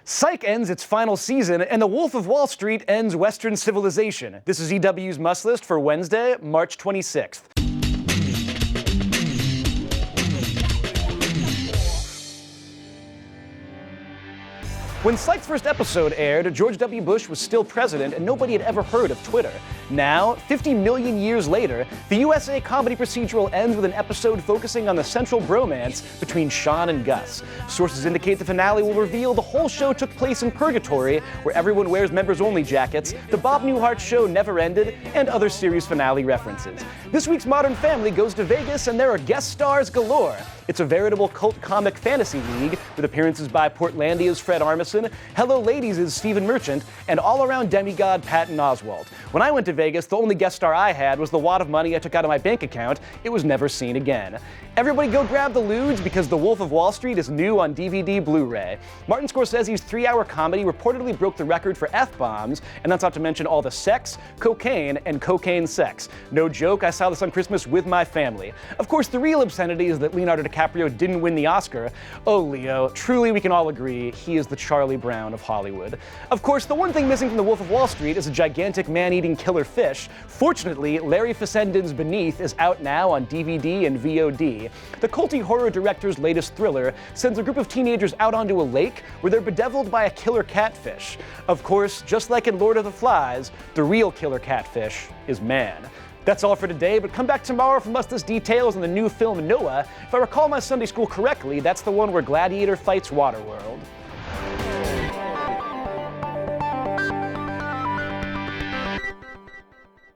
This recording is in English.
Psych ends its final season, and The Wolf of Wall Street ends Western civilization. This is EW's Must List for Wednesday, March 26th. When Psych's first episode aired, George W. Bush was still president and nobody had ever heard of Twitter. Now, 50 million years later, the USA comedy procedural ends with an episode focusing on the central bromance between Sean and Gus. Sources indicate the finale will reveal the whole show took place in purgatory, where everyone wears members-only jackets, the Bob Newhart show never ended, and other series finale references. This week's Modern Family goes to Vegas and there are guest stars galore. It's a veritable cult comic fantasy league with appearances by Portlandia's Fred Armisen, Hello Ladies' Stephen Merchant, and all-around demigod Patton Oswalt. When I went to Vegas, the only guest star I had was the wad of money I took out of my bank account. It was never seen again. Everybody go grab the ludes because The Wolf of Wall Street is new on DVD Blu-ray. Martin Scorsese's 3-hour comedy reportedly broke the record for F-bombs, and that's not to mention all the sex, cocaine, and cocaine sex. No joke, I saw this on Christmas with my family. Of course, the real obscenity is that Leonardo DiCaprio didn't win the Oscar. Oh, Leo, truly we can all agree he is the Charlie Brown of Hollywood. Of course, the one thing missing from The Wolf of Wall Street is a gigantic man-eating killer fish. Fortunately, Larry Fessenden's Beneath is out now on DVD and VOD. The culty horror director's latest thriller sends a group of teenagers out onto a lake where they're bedeviled by a killer catfish. Of course, just like in Lord of the Flies, the real killer catfish is man. That's all for today, but come back tomorrow for Must List details on the new film Noah. If I recall my Sunday school correctly, that's the one where Gladiator fights Waterworld.